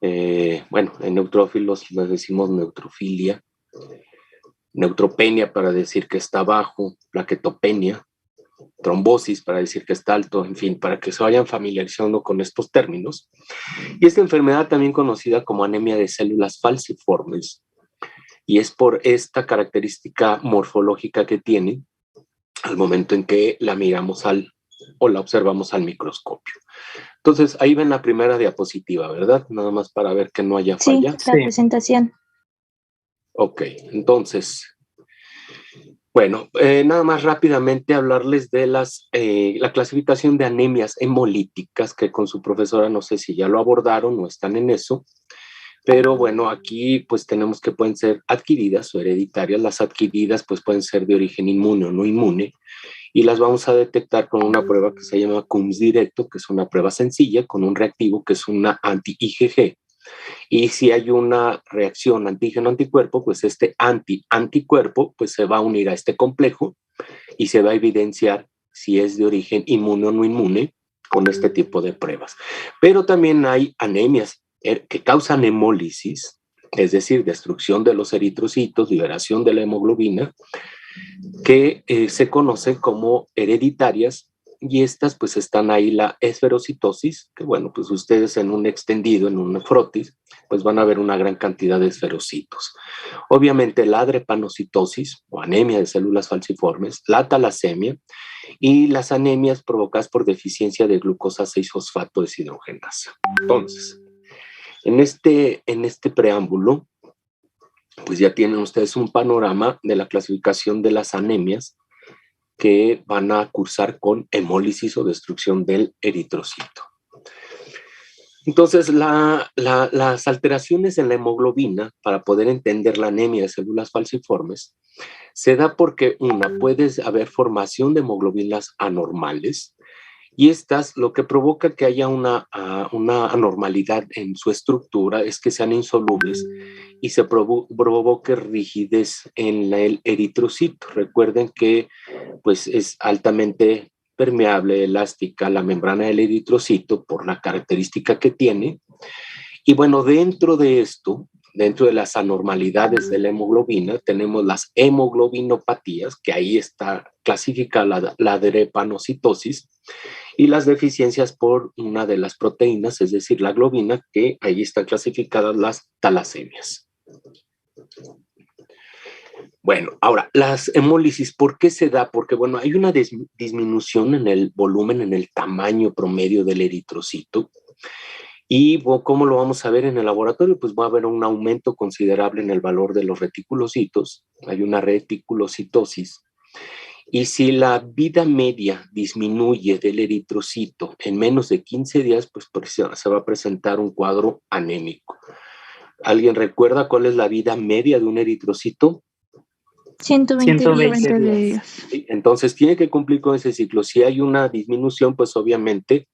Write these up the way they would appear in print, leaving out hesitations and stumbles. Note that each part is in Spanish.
Bueno, en neutrófilos les decimos neutrofilia, neutropenia para decir que está bajo, plaquetopenia, trombosis para decir que está alto, en fin, para que se vayan familiarizando con estos términos. Y esta enfermedad también conocida como anemia de células falciformes, y es por esta característica morfológica que tiene al momento en que la miramos o la observamos al microscopio. Entonces, ahí ven la primera diapositiva, ¿verdad? Nada más para ver que no haya falla. Sí, la presentación. Ok, entonces, bueno, nada más rápidamente hablarles de la clasificación de anemias hemolíticas, que con su profesora no sé si ya lo abordaron o están en eso, pero bueno, aquí pues tenemos que pueden ser adquiridas o hereditarias. Las adquiridas pues pueden ser de origen inmune o no inmune, y las vamos a detectar con una prueba que se llama CUMS directo, que es una prueba sencilla con un reactivo que es una anti-IgG. Y si hay una reacción antígeno-anticuerpo, pues este anticuerpo pues se va a unir a este complejo y se va a evidenciar si es de origen inmune o no inmune con este tipo de pruebas. Pero también hay anemias que causan hemólisis, es decir, destrucción de los eritrocitos, liberación de la hemoglobina, que se conocen como hereditarias, y estas pues están ahí la esferocitosis, que bueno, pues ustedes en un extendido, en un frotis, pues van a ver una gran cantidad de esferocitos. Obviamente la drepanocitosis o anemia de células falciformes, la talasemia y las anemias provocadas por deficiencia de glucosa 6-fosfato deshidrogenasa. Entonces, en este preámbulo, pues ya tienen ustedes un panorama de la clasificación de las anemias que van a cursar con hemólisis o destrucción del eritrocito. Entonces, las alteraciones en la hemoglobina, para poder entender la anemia de células falciformes, se da porque, puede haber formación de hemoglobinas anormales, y estas lo que provoca que haya una anormalidad en su estructura es que sean insolubles y se provoque rigidez en el eritrocito. Recuerden que pues es altamente permeable, elástica la membrana del eritrocito por la característica que tiene. Y bueno, dentro de esto, dentro de las anormalidades de la hemoglobina, tenemos las hemoglobinopatías, que ahí está clasificada la drepanocitosis, y las deficiencias por una de las proteínas, es decir, la globina, que ahí están clasificadas las talasemias. Bueno, ahora, las hemólisis, ¿por qué se da? Porque, bueno, hay una disminución en el volumen, en el tamaño promedio del eritrocito. ¿Y cómo lo vamos a ver en el laboratorio? Pues va a haber un aumento considerable en el valor de los reticulocitos. Hay una reticulocitosis. Y si la vida media disminuye del eritrocito en menos de 15 días, pues se va a presentar un cuadro anémico. ¿Alguien recuerda cuál es la vida media de un eritrocito? 120 días. ¿Sí? Entonces tiene que cumplir con ese ciclo. Si hay una disminución, pues obviamente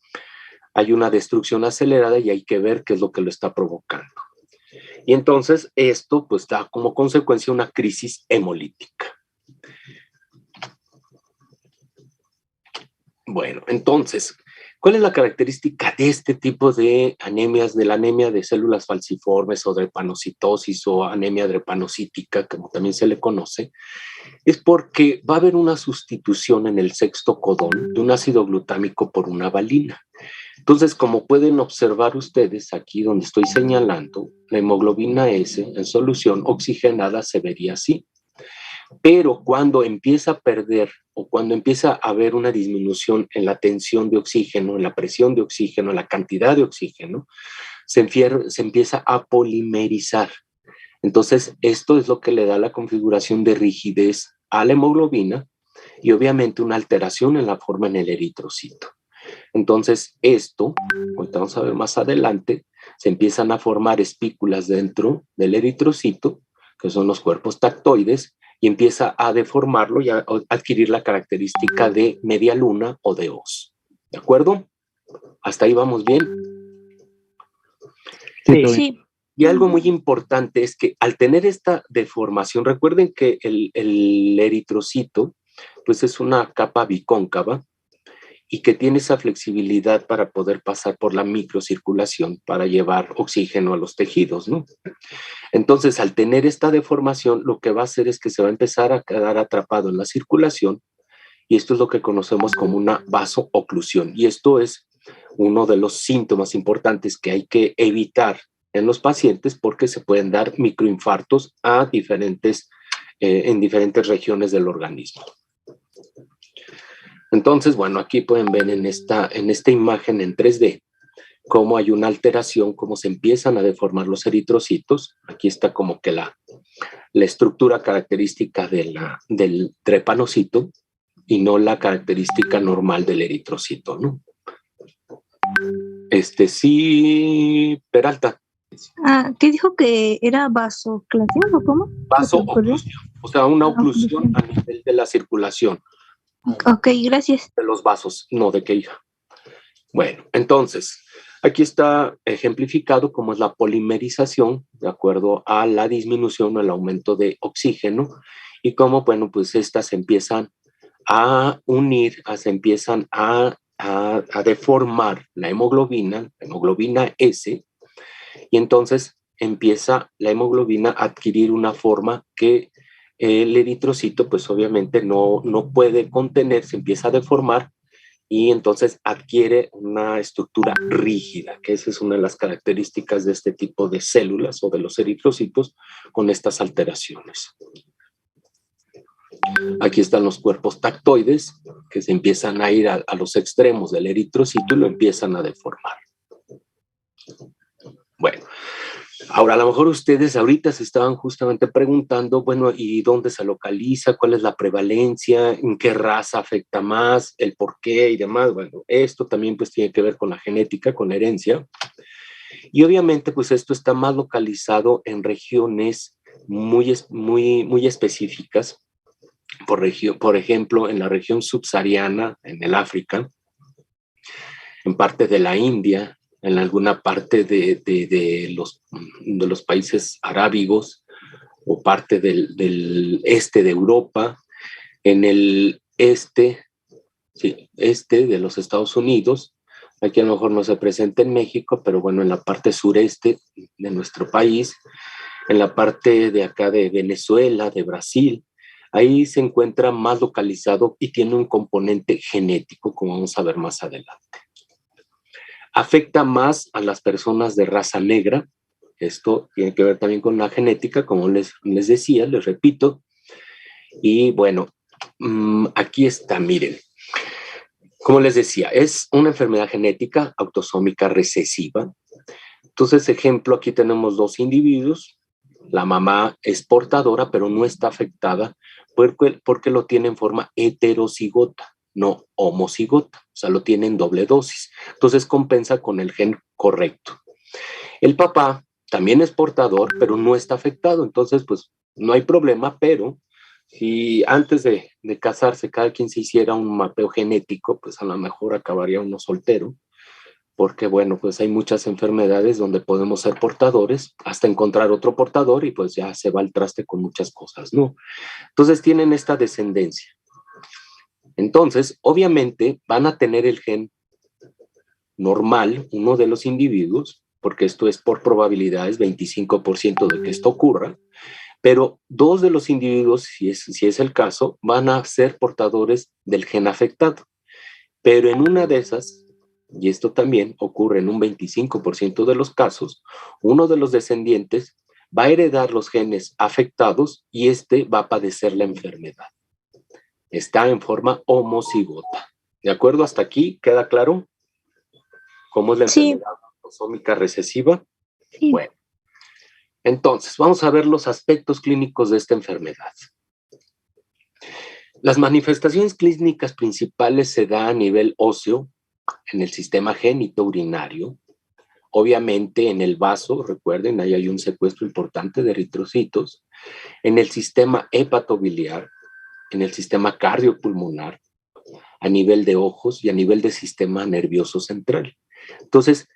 hay una destrucción acelerada y hay que ver qué es lo que lo está provocando. Y entonces esto pues da como consecuencia una crisis hemolítica. Bueno, entonces, ¿cuál es la característica de este tipo de anemias, de la anemia de células falciformes o drepanocitosis o anemia drepanocítica, como también se le conoce? Es porque va a haber una sustitución en el sexto codón de un ácido glutámico por una valina. Entonces, como pueden observar ustedes aquí donde estoy señalando, la hemoglobina S en solución oxigenada se vería así. Pero cuando empieza a perder o cuando empieza a haber una disminución en la tensión de oxígeno, en la presión de oxígeno, en la cantidad de oxígeno, se empieza a polimerizar. Entonces, esto es lo que le da la configuración de rigidez a la hemoglobina y obviamente una alteración en la forma en el eritrocito. Entonces, esto, ahorita vamos a ver más adelante, se empiezan a formar espículas dentro del eritrocito, que son los cuerpos tactoides, y empieza a deformarlo y a adquirir la característica de media luna o de hoz. ¿De acuerdo? ¿Hasta ahí vamos bien? Sí. Y algo muy importante es que al tener esta deformación, recuerden que el eritrocito pues es una capa bicóncava, y que tiene esa flexibilidad para poder pasar por la microcirculación para llevar oxígeno a los tejidos, ¿no? Entonces, al tener esta deformación, lo que va a hacer es que se va a empezar a quedar atrapado en la circulación, y esto es lo que conocemos como una vasooclusión, y esto es uno de los síntomas importantes que hay que evitar en los pacientes porque se pueden dar microinfartos en diferentes regiones del organismo. Entonces, bueno, aquí pueden ver en esta imagen en 3D cómo hay una alteración, cómo se empiezan a deformar los eritrocitos. Aquí está como que la estructura característica del trepanocito y no la característica normal del eritrocito, ¿no? Sí, Peralta. ¿Qué dijo que era vasoclasia o cómo? Vasooclusión, o sea, una oclusión a nivel de la circulación. Ok, gracias. De los vasos, no de qué hija. Bueno, entonces, aquí está ejemplificado cómo es la polimerización de acuerdo a la disminución o el aumento de oxígeno y cómo, bueno, pues estas se empiezan a unir, se empiezan a deformar la hemoglobina S, y entonces empieza la hemoglobina a adquirir una forma que el eritrocito pues obviamente no puede contener, se empieza a deformar y entonces adquiere una estructura rígida, que esa es una de las características de este tipo de células o de los eritrocitos con estas alteraciones. Aquí están los cuerpos tactoides que se empiezan a ir a los extremos del eritrocito y lo empiezan a deformar. Bueno, ahora a lo mejor ustedes ahorita se estaban justamente preguntando, bueno, ¿y dónde se localiza? ¿Cuál es la prevalencia? ¿En qué raza afecta más? ¿El por qué y demás? Bueno, esto también pues tiene que ver con la genética, con la herencia. Y obviamente pues esto está más localizado en regiones muy específicas. Por ejemplo, en la región subsahariana, en el África, en parte de la India, en alguna parte de los países arábigos o parte del este de Europa, en el este de los Estados Unidos. Aquí a lo mejor no se presenta en México, pero bueno, en la parte sureste de nuestro país, en la parte de acá de Venezuela, de Brasil, ahí se encuentra más localizado y tiene un componente genético, como vamos a ver más adelante. Afecta más a las personas de raza negra. Esto tiene que ver también con la genética, como les decía, les repito. Y bueno, aquí está, miren. Como les decía, es una enfermedad genética autosómica recesiva. Entonces, ejemplo, aquí tenemos dos individuos. La mamá es portadora, pero no está afectada porque lo tiene en forma heterocigota, no homocigota, o sea, lo tiene en doble dosis. Entonces compensa con el gen correcto. El papá también es portador, pero no está afectado, entonces pues no hay problema, pero si antes de casarse cada quien se hiciera un mapeo genético, pues a lo mejor acabaría uno soltero, porque bueno, pues hay muchas enfermedades donde podemos ser portadores hasta encontrar otro portador y pues ya se va al traste con muchas cosas, ¿no? Entonces tienen esta descendencia. Entonces, obviamente van a tener el gen normal, uno de los individuos, porque esto es por probabilidades, 25% de que esto ocurra, pero dos de los individuos, si es el caso, van a ser portadores del gen afectado. Pero en una de esas, y esto también ocurre en un 25% de los casos, uno de los descendientes va a heredar los genes afectados y este va a padecer la enfermedad. Está en forma homocigota. ¿De acuerdo? ¿Hasta aquí queda claro cómo es la enfermedad autosómica recesiva? Sí. Bueno, entonces vamos a ver los aspectos clínicos de esta enfermedad. Las manifestaciones clínicas principales se dan a nivel óseo, en el sistema genitourinario, obviamente en el vaso, recuerden, ahí hay un secuestro importante de eritrocitos, en el sistema hepatobiliar, en el sistema cardiopulmonar, a nivel de ojos y a nivel del sistema nervioso central. Entonces,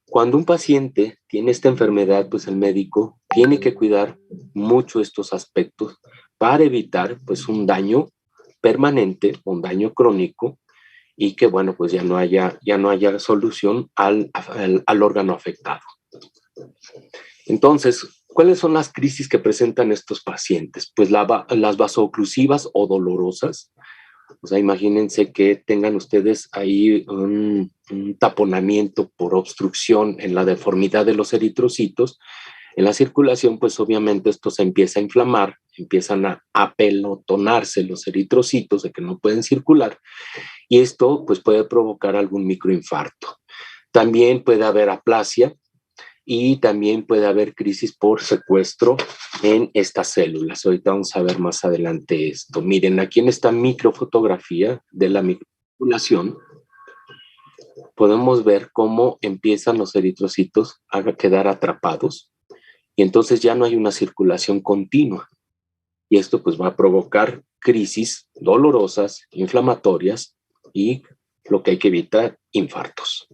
cuando un paciente tiene esta enfermedad, pues el médico tiene que cuidar mucho estos aspectos para evitar pues un daño permanente, un daño crónico, y que, bueno, pues ya no haya solución al órgano afectado. Entonces, ¿cuáles son las crisis que presentan estos pacientes? Pues las vasooclusivas o dolorosas. O sea, imagínense que tengan ustedes ahí un taponamiento por obstrucción en la deformidad de los eritrocitos. En la circulación, pues obviamente esto se empieza a inflamar, empiezan a apelotonarse los eritrocitos de que no pueden circular, y esto pues puede provocar algún microinfarto. También puede haber aplasia y también puede haber crisis por secuestro en estas células. Ahorita vamos a ver más adelante esto. Miren, aquí en esta microfotografía de la microcirculación podemos ver cómo empiezan los eritrocitos a quedar atrapados y entonces ya no hay una circulación continua. Y esto pues va a provocar crisis dolorosas, inflamatorias y lo que hay que evitar, infartos.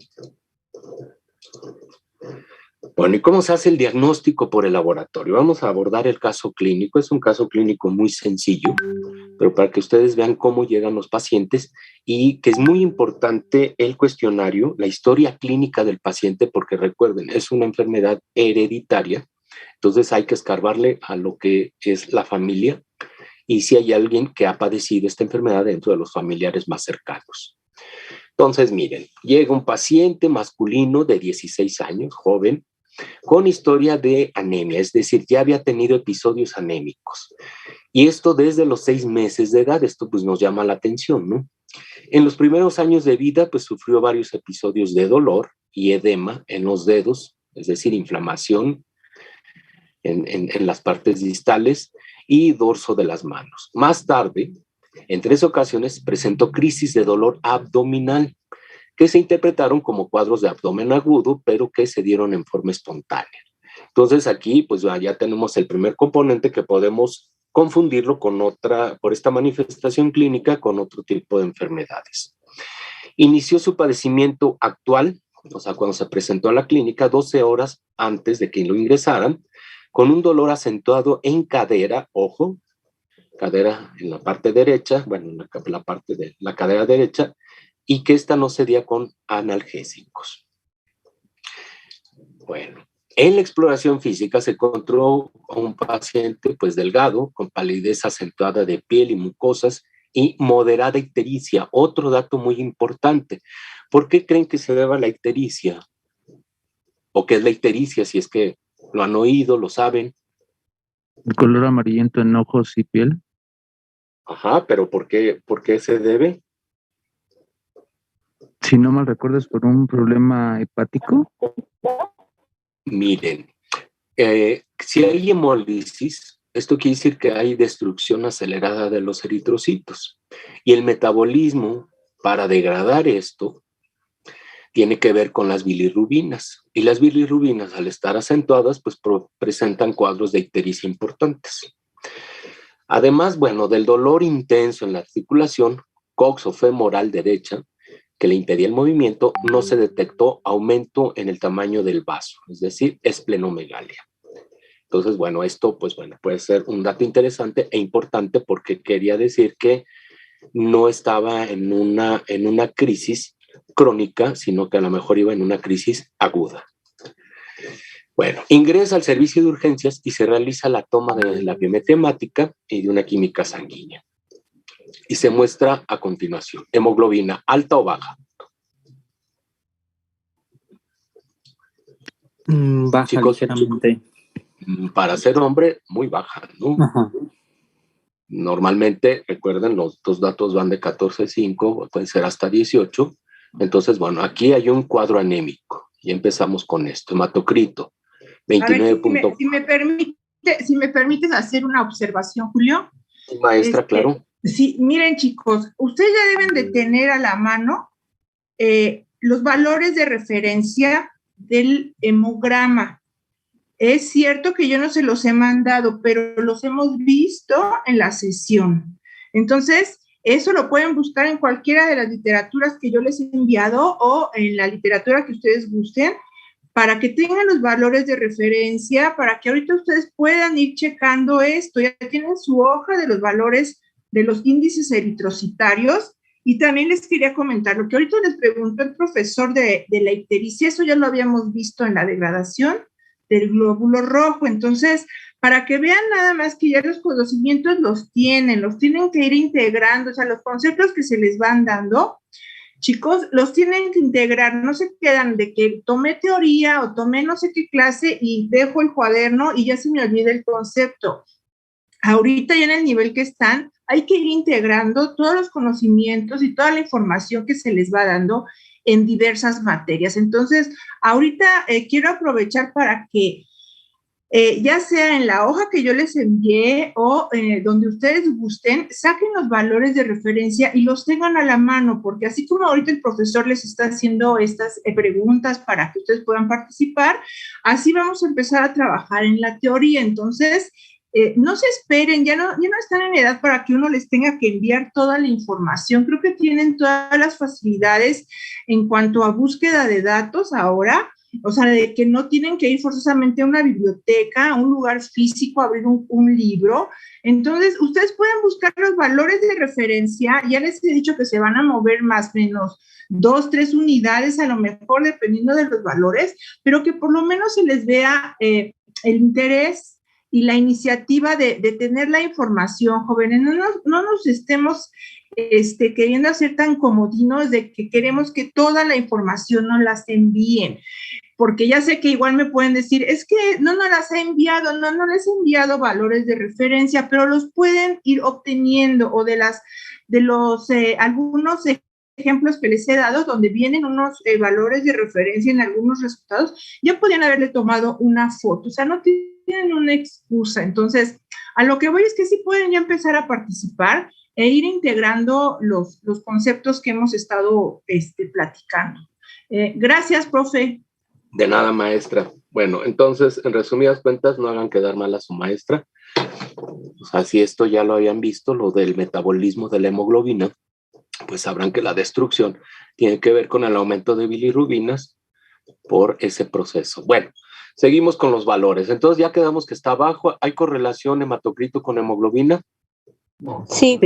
Bueno, ¿y cómo se hace el diagnóstico por el laboratorio? Vamos a abordar el caso clínico. Es un caso clínico muy sencillo, pero para que ustedes vean cómo llegan los pacientes y que es muy importante el cuestionario, la historia clínica del paciente, porque recuerden, es una enfermedad hereditaria, entonces hay que escarbarle a lo que es la familia y si hay alguien que ha padecido esta enfermedad dentro de los familiares más cercanos. Entonces, miren, llega un paciente masculino de 16 años, joven, con historia de anemia, es decir, ya había tenido episodios anémicos. Y esto desde los 6 meses de edad, esto pues nos llama la atención, ¿no? En los primeros años de vida, pues sufrió varios episodios de dolor y edema en los dedos, es decir, inflamación en las partes distales y dorso de las manos. Más tarde, en 3 ocasiones, presentó crisis de dolor abdominal, que se interpretaron como cuadros de abdomen agudo, pero que se dieron en forma espontánea. Entonces aquí pues ya tenemos el primer componente que podemos confundirlo por esta manifestación clínica con otro tipo de enfermedades. Inició su padecimiento actual, o sea, cuando se presentó a la clínica 12 horas antes de que lo ingresaran, con un dolor acentuado en cadera, ojo, cadera en la parte derecha, bueno, en la parte de la cadera derecha, y que esta no cedía con analgésicos. Bueno, en la exploración física se encontró a un paciente pues delgado, con palidez acentuada de piel y mucosas y moderada ictericia. Otro dato muy importante. ¿Por qué creen que se deba la ictericia? ¿O qué es la ictericia? Si es que lo han oído, lo saben. El color amarillento en ojos y piel. Ajá, pero ¿por qué se debe? Si no mal recuerdo, es por un problema hepático. Miren, si hay hemólisis, esto quiere decir que hay destrucción acelerada de los eritrocitos. Y el metabolismo para degradar esto tiene que ver con las bilirrubinas. Y las bilirrubinas, al estar acentuadas, pues presentan cuadros de ictericia importantes. Además, bueno, del dolor intenso en la articulación coxofemoral derecha, que le impedía el movimiento, no se detectó aumento en el tamaño del vaso, es decir, esplenomegalia. Entonces, bueno, esto pues bueno, puede ser un dato interesante e importante porque quería decir que no estaba en una crisis crónica, sino que a lo mejor iba en una crisis aguda. Bueno, ingresa al servicio de urgencias y se realiza la toma de la biometría hemática y de una química sanguínea. Y se muestra a continuación, hemoglobina alta o baja. Baja, chicos, ligeramente. Para ser hombre, muy baja, ¿no? Ajá. Normalmente, recuerden, los dos datos van de 14,5, pueden ser hasta 18. Entonces, bueno, aquí hay un cuadro anémico. Y empezamos con esto. Hematocrito, 29. A ver, si me permites hacer una observación, Julio. Maestra, claro. Sí, miren, chicos, ustedes ya deben de tener a la mano los valores de referencia del hemograma. Es cierto que yo no se los he mandado, pero los hemos visto en la sesión. Entonces, eso lo pueden buscar en cualquiera de las literaturas que yo les he enviado o en la literatura que ustedes gusten, para que tengan los valores de referencia, para que ahorita ustedes puedan ir checando esto. Ya tienen su hoja de los valores de los índices eritrocitarios Y también les quería comentar, lo que ahorita les preguntó el profesor de la ictericia, eso ya lo habíamos visto en la degradación del glóbulo rojo. Entonces, para que vean nada más que ya los conocimientos los tienen que ir integrando, o sea, los conceptos que se les van dando, chicos, los tienen que integrar, no se quedan de que tomé teoría o tomé no sé qué clase y dejo el cuaderno y ya se me olvida el concepto. Ahorita ya en el nivel que están, hay que ir integrando todos los conocimientos y toda la información que se les va dando en diversas materias. Entonces, ahorita quiero aprovechar para que ya sea en la hoja que yo les envié o donde ustedes gusten, saquen los valores de referencia y los tengan a la mano, porque así como ahorita el profesor les está haciendo estas preguntas para que ustedes puedan participar, así vamos a empezar a trabajar en la teoría. Entonces, no se esperen, ya no están en edad para que uno les tenga que enviar toda la información. Creo que tienen todas las facilidades en cuanto a búsqueda de datos ahora, o sea, de que no tienen que ir forzosamente a una biblioteca, a un lugar físico, a abrir un libro. Entonces, ustedes pueden buscar los valores de referencia. Ya les he dicho que se van a mover más o menos 2, 3 unidades, a lo mejor, dependiendo de los valores, pero que por lo menos se les vea el interés y la iniciativa de tener la información, jóvenes. No nos estemos queriendo hacer tan comodinos de que queremos que toda la información nos las envíen, porque ya sé que igual me pueden decir, es que no nos las he enviado, no les he enviado valores de referencia, pero los pueden ir obteniendo, o de los algunos ejemplos que les he dado, donde vienen unos valores de referencia en algunos resultados, ya podían haberle tomado una foto, o sea, no tienen una excusa. Entonces, a lo que voy es que sí pueden ya empezar a participar e ir integrando los conceptos que hemos estado platicando. Gracias, profe. De nada, maestra. Bueno, entonces, en resumidas cuentas, no hagan quedar mal a su maestra. O sea, si esto ya lo habían visto, lo del metabolismo de la hemoglobina, pues sabrán que la destrucción tiene que ver con el aumento de bilirrubinas por ese proceso. Bueno, seguimos con los valores. Entonces ya quedamos que está abajo. ¿Hay correlación hematocrito con hemoglobina? Sí.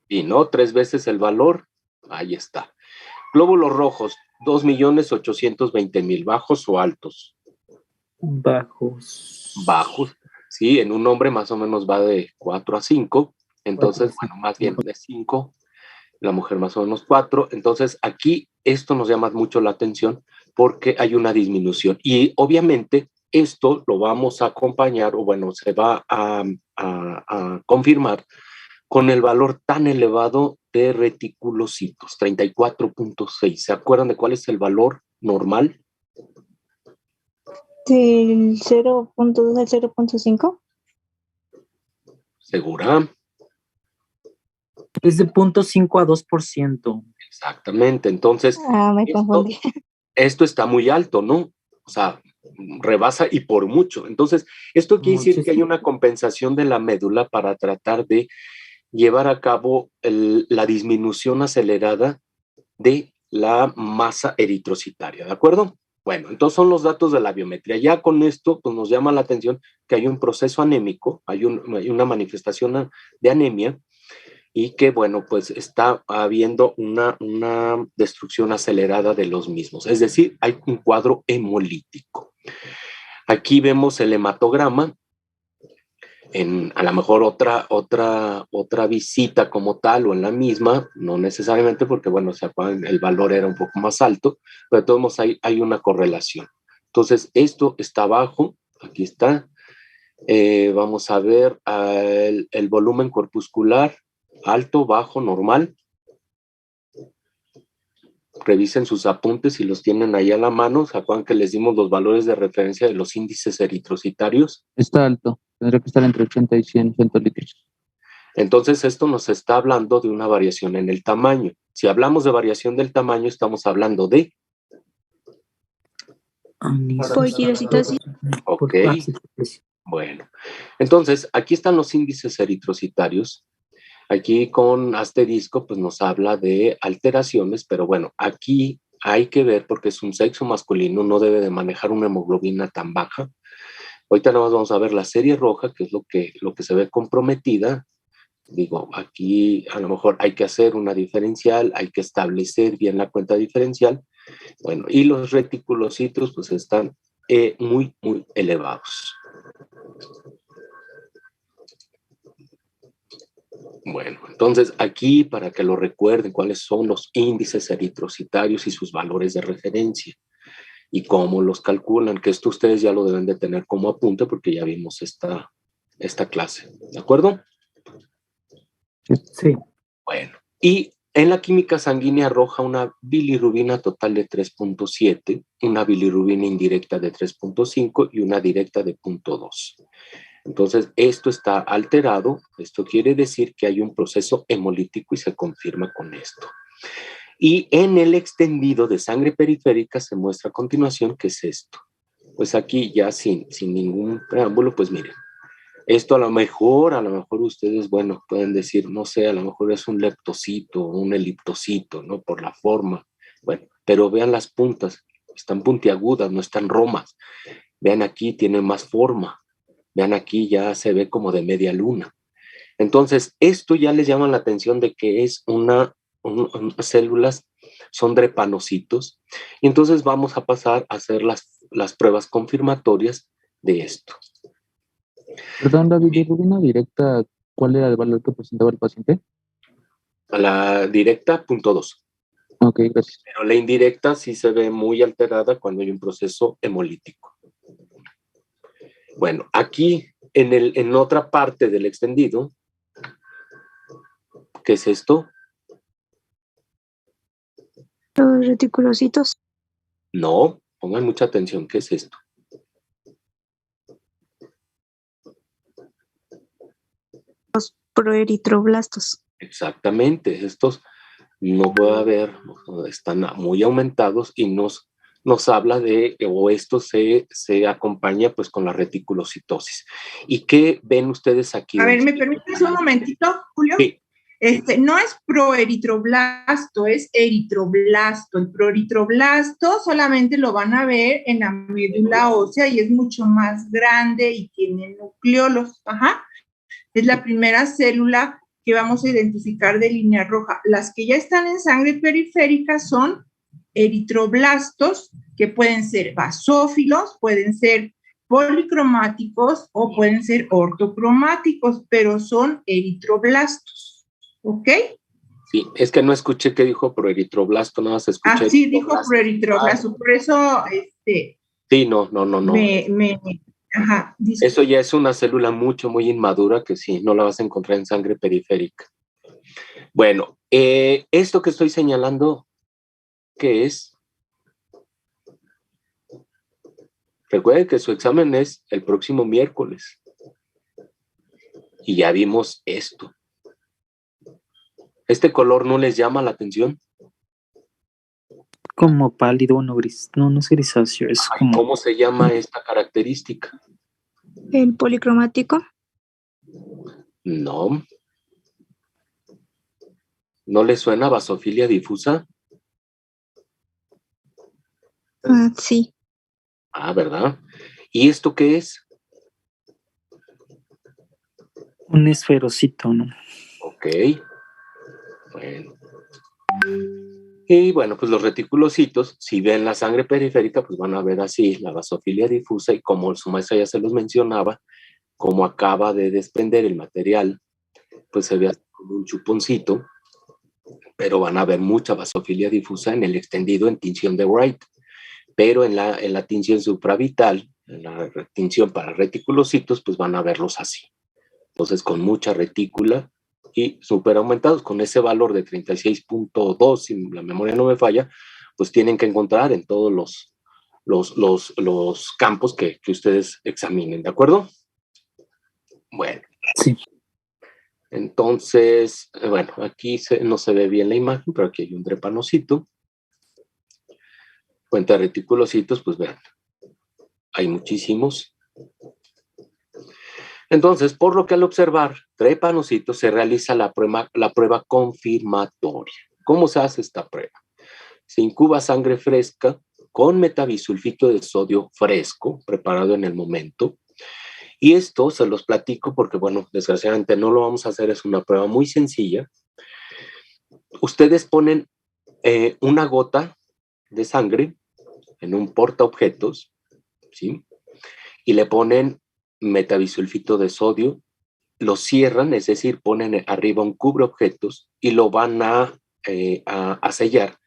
Y no, 3 veces el valor. Ahí está. Glóbulos rojos, 2.820.000. ¿Bajos o altos? Bajos. Bajos. Sí, en un hombre más o menos va de 4 a 5. Entonces, bueno, más bien de 5. La mujer más o menos 4. Entonces, aquí esto nos llama mucho la atención porque hay una disminución. Y obviamente esto lo vamos a acompañar, o bueno, se va a confirmar con el valor tan elevado de reticulocitos, 34.6. ¿Se acuerdan de cuál es el valor normal? Del 0.2 al 0.5. ¿Segura? Es de 0.5 a 2%. Exactamente. Entonces, Me confundí. Esto está muy alto, ¿no? O sea, rebasa y por mucho. Entonces, esto quiere decir que hay una compensación de la médula para tratar de llevar a cabo la disminución acelerada de la masa eritrocitaria, ¿de acuerdo? Bueno, entonces son los datos de la biometría. Ya con esto, pues nos llama la atención que hay un proceso anémico, hay una manifestación de anemia, y que, bueno, pues está habiendo una destrucción acelerada de los mismos. Es decir, hay un cuadro hemolítico. Aquí vemos el hematograma, a lo mejor otra visita como tal o en la misma, no necesariamente porque, bueno, el valor era un poco más alto, pero de todos modos hay una correlación. Entonces, esto está abajo, aquí está. Vamos a ver el volumen corpuscular, alto, bajo, normal. Revisen sus apuntes si los tienen ahí a la mano. ¿Se acuerdan que les dimos los valores de referencia de los índices eritrocitarios? Está alto, tendría que estar entre 80 y 100 centilitros. Entonces esto nos está hablando de una variación en el tamaño. Si hablamos de variación del tamaño, estamos hablando de... Poliquilocitosis. Ok. Bueno, entonces aquí están los índices eritrocitarios. Aquí con asterisco pues nos habla de alteraciones, pero bueno, aquí hay que ver porque es un sexo masculino, no debe de manejar una hemoglobina tan baja. Ahorita nada más vamos a ver la serie roja, que es lo que se ve comprometida, Digo, aquí a lo mejor hay que hacer una diferencial, hay que establecer bien la cuenta diferencial. Bueno, y los reticulocitos pues están muy elevados. Bueno, entonces aquí para que lo recuerden cuáles son los índices eritrocitarios y sus valores de referencia y cómo los calculan, que esto ustedes ya lo deben de tener como apunte porque ya vimos esta clase, ¿de acuerdo? Sí. Bueno, y en la química sanguínea arroja una bilirrubina total de 3.7, una bilirrubina indirecta de 3.5 y una directa de 0.2. Entonces, esto está alterado. Esto quiere decir que hay un proceso hemolítico y se confirma con esto. Y en el extendido de sangre periférica se muestra a continuación qué es esto. Pues aquí ya sin ningún preámbulo, pues miren. Esto a lo mejor ustedes, bueno, pueden decir, no sé, a lo mejor es un leptocito o un eliptocito, ¿no? Por la forma. Bueno, pero vean las puntas, están puntiagudas, no están romas. Vean aquí, tiene más forma. Vean aquí, ya se ve como de media luna. Entonces, esto ya les llama la atención de que es unas células, son drepanocitos. Y entonces vamos a pasar a hacer las pruebas confirmatorias de esto. Perdón, la bilirrubina directa, ¿cuál era el valor que presentaba el paciente? A la directa, 0.2. Ok, gracias. Pero la indirecta sí se ve muy alterada cuando hay un proceso hemolítico. Bueno, aquí en otra parte del extendido, ¿qué es esto? Los reticulocitos. No, pongan mucha atención, ¿qué es esto? Proeritroblastos. Exactamente, estos no puede haber, están muy aumentados y nos habla de, o esto se acompaña pues con la reticulocitosis. ¿Y qué ven ustedes aquí? A ver, ¿me permites un momentito, Julio? Sí. No es proeritroblasto, es eritroblasto. El proeritroblasto solamente lo van a ver en la médula ósea y es mucho más grande y tiene nucleolos. Ajá. Es la primera célula que vamos a identificar de línea roja. Las que ya están en sangre periférica son eritroblastos, que pueden ser basófilos, pueden ser policromáticos o pueden ser ortocromáticos, pero son eritroblastos. ¿Ok? Sí, es que no escuché qué dijo proeritroblasto, nada más escuché. Ah, sí, dijo proeritroblasto. Por eso, Sí, no. Ajá, Eso ya es una célula muy inmadura que sí, no la vas a encontrar en sangre periférica. Bueno, esto que estoy señalando, ¿qué es? Recuerden que su examen es el próximo miércoles. Y ya vimos esto. ¿Este color no les llama la atención? Como pálido, no gris. No es grisáceo, es como. ¿Cómo se llama esta característica? El policromático. No. ¿No les suena basofilia difusa? Sí. Ah, ¿verdad? ¿Y esto qué es? Un esferocito, ¿no? Ok. Bueno. Y bueno, pues los reticulocitos, si ven la sangre periférica, pues van a ver así la basofilia difusa y como su maestra ya se los mencionaba, como acaba de desprender el material, pues se ve como un chuponcito, pero van a ver mucha basofilia difusa en el extendido en tinción de Wright, pero en la tinción supravital, en la tinción para reticulocitos, pues van a verlos así. Entonces, con mucha retícula y súper aumentados, con ese valor de 36.2, si la memoria no me falla, pues tienen que encontrar en todos los campos que ustedes examinen, ¿de acuerdo? Bueno. Sí. Entonces, bueno, aquí no se ve bien la imagen, pero aquí hay un drepanocito. Cuenta de reticulocitos, pues vean, hay muchísimos. Entonces, por lo que al observar drepanocitos se realiza la prueba confirmatoria. ¿Cómo se hace esta prueba? Se incuba sangre fresca con metabisulfito de sodio fresco, preparado en el momento, Y esto se los platico porque, bueno, desgraciadamente no lo vamos a hacer, es una prueba muy sencilla. Ustedes ponen una gota de sangre en un portaobjetos, ¿sí? Y le ponen metabisulfito de sodio, lo cierran, es decir, ponen arriba un cubreobjetos y lo van a sellar.